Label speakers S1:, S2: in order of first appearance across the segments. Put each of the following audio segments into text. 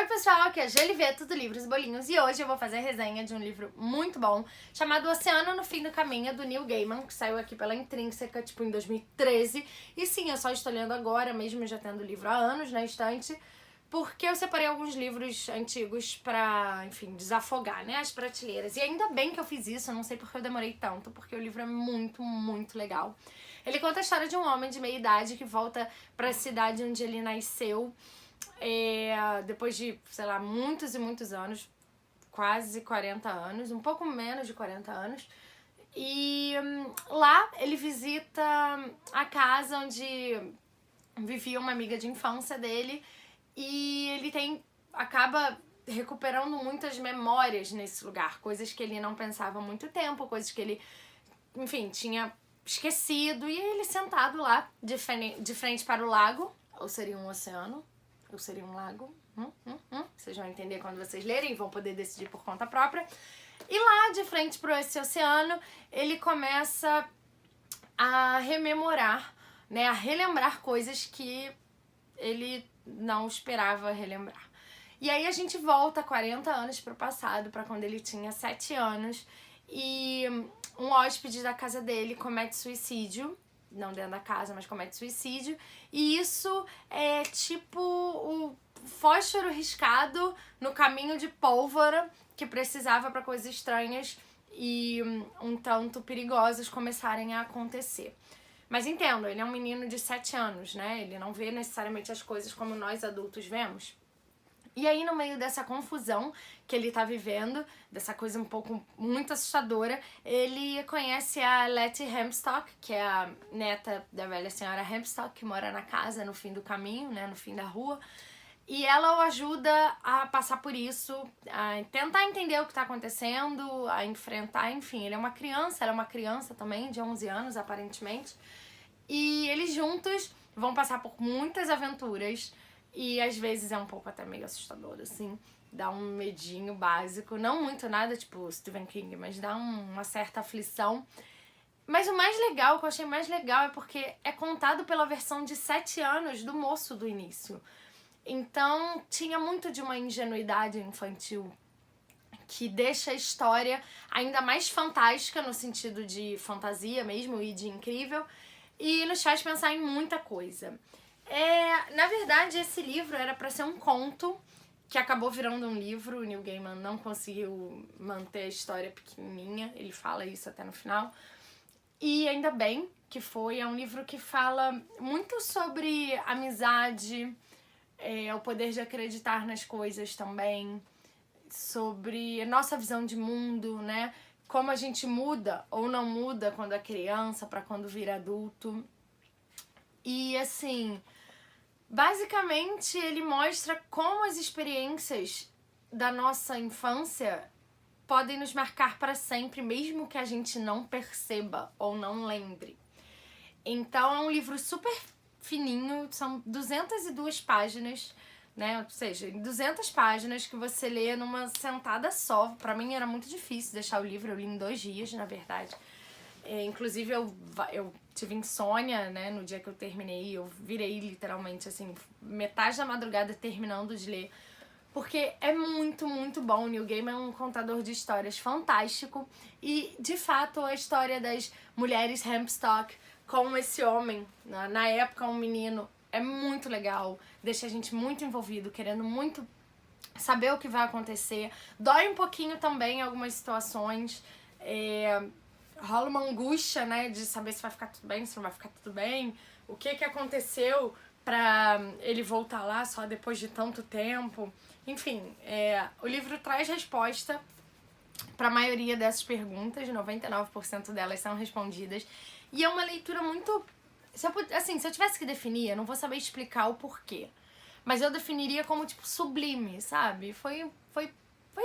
S1: pessoal, aqui é a Gelivê, tudo livros e bolinhos, e hoje eu vou fazer a resenha de um livro muito bom chamado O Oceano no Fim do Caminho, do Neil Gaiman, que saiu aqui pela Intrínseca, tipo, em 2013. E sim, eu só estou lendo agora, mesmo já tendo o livro há anos na estante, porque eu separei alguns livros antigos pra, enfim, desafogar, né, as prateleiras. E ainda bem que eu fiz isso, eu não sei porque eu demorei tanto, porque o livro é muito, muito legal. Ele conta a história de um homem de meia idade que volta pra cidade onde ele nasceu, depois de, sei lá, muitos e muitos anos, quase 40 anos, um pouco menos de 40 anos. E lá ele visita a casa onde vivia uma amiga de infância dele, e ele acaba recuperando muitas memórias nesse lugar, coisas que ele não pensava há muito tempo, coisas que ele, enfim, tinha esquecido. E ele sentado lá, de frente para o lago, ou seria um oceano, ou seria um lago, vocês vão entender quando vocês lerem, vão poder decidir por conta própria. E lá, de frente para esse oceano, ele começa a rememorar, né, a relembrar coisas que ele não esperava relembrar. E aí a gente volta 40 anos para o passado, para quando ele tinha 7 anos, e um hóspede da casa dele comete suicídio, não dentro da casa, mas comete suicídio, e isso é tipo o fósforo riscado no caminho de pólvora que precisava para coisas estranhas e um tanto perigosas começarem a acontecer. Mas entendo, ele é um menino de 7 anos, né? Ele não vê necessariamente as coisas como nós adultos vemos. E aí, no meio dessa confusão que ele tá vivendo, dessa coisa um pouco muito assustadora, ele conhece a Letty Hempstock, que é a neta da velha senhora Hempstock, que mora na casa no fim do caminho, né, no fim da rua. E ela o ajuda a passar por isso, a tentar entender o que tá acontecendo, a enfrentar, enfim, ele é uma criança, ela é uma criança também, de 11 anos, aparentemente. E eles juntos vão passar por muitas aventuras, e às vezes é um pouco até meio assustador, assim, dá um medinho básico, não muito nada tipo Stephen King, mas dá uma certa aflição. Mas o mais legal, o que eu achei mais legal, é porque é contado pela versão de 7 anos do moço do início. Então tinha muito de uma ingenuidade infantil que deixa a história ainda mais fantástica, no sentido de fantasia mesmo e de incrível, e nos faz pensar em muita coisa. Na verdade, esse livro era para ser um conto, que acabou virando um livro. O Neil Gaiman não conseguiu manter a história pequenininha, ele fala isso até no final. E ainda bem que foi. É um livro que fala muito sobre amizade, o poder de acreditar nas coisas também, sobre a nossa visão de mundo, né? Como a gente muda ou não muda quando é criança para quando vira adulto. E assim, basicamente ele mostra como as experiências da nossa infância podem nos marcar para sempre, mesmo que a gente não perceba ou não lembre. Então é um livro super fininho, são 202 páginas, né? Ou seja, em 200 páginas que você lê numa sentada só. Pra mim era muito difícil deixar o livro, eu li em 2 dias, na verdade. Inclusive eu tive insônia, né, no dia que eu terminei, eu virei literalmente, assim, metade da madrugada terminando de ler, porque é muito, muito bom. O Neil Gaiman é um contador de histórias fantástico, e de fato a história das mulheres Hempstock com esse homem, na época um menino, é muito legal, deixa a gente muito envolvido, querendo muito saber o que vai acontecer. Dói um pouquinho também em algumas situações, rola uma angústia, né, de saber se vai ficar tudo bem, se não vai ficar tudo bem, o que aconteceu pra ele voltar lá só depois de tanto tempo. Enfim, o livro traz resposta pra maioria dessas perguntas, 99% delas são respondidas, e é uma leitura muito... Se eu tivesse que definir, eu não vou saber explicar o porquê, mas eu definiria como, tipo, sublime, sabe? Foi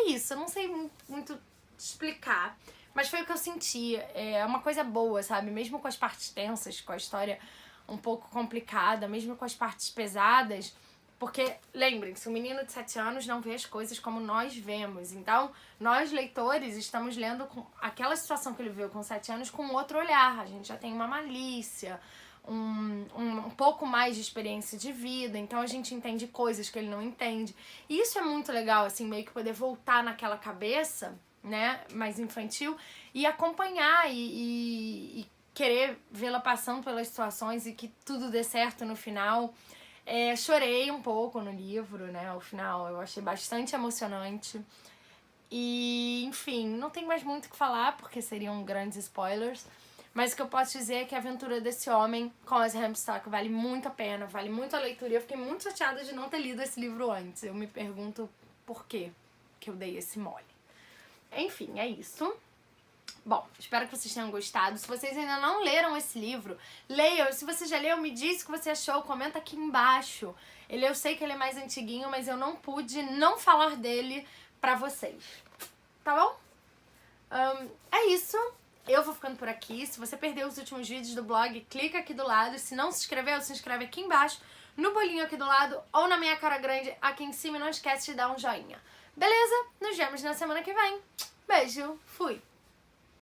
S1: isso, eu não sei muito explicar, mas foi o que eu senti. É uma coisa boa, sabe? Mesmo com as partes tensas, com a história um pouco complicada, mesmo com as partes pesadas, porque, lembrem-se, o menino de 7 anos não vê as coisas como nós vemos. Então, nós, leitores, estamos lendo com aquela situação que ele viu com 7 anos com outro olhar. A gente já tem uma malícia, um pouco mais de experiência de vida, então a gente entende coisas que ele não entende. E isso é muito legal, assim, meio que poder voltar naquela cabeça, né, mais infantil, e acompanhar e querer vê-la passando pelas situações e que tudo dê certo no final. Chorei um pouco no livro, né, ao final, eu achei bastante emocionante. E, enfim, não tem mais muito o que falar, porque seriam grandes spoilers. Mas o que eu posso dizer é que a aventura desse homem com as Hempstead vale muito a pena, vale muito a leitura. E eu fiquei muito chateada de não ter lido esse livro antes. Eu me pergunto por quê que eu dei esse mole. Enfim, é isso. Bom, espero que vocês tenham gostado. Se vocês ainda não leram esse livro, leiam. Se você já leu, me diz o que você achou. Comenta aqui embaixo. Eu sei que ele é mais antiguinho, mas eu não pude não falar dele pra vocês. Tá bom? É isso. Eu vou ficando por aqui. Se você perdeu os últimos vídeos do blog, clica aqui do lado. Se não se inscreveu, se inscreve aqui embaixo, no bolinho aqui do lado ou na minha cara grande aqui em cima. E não esquece de dar um joinha. Beleza? Nos vemos na semana que vem. Beijo. Fui.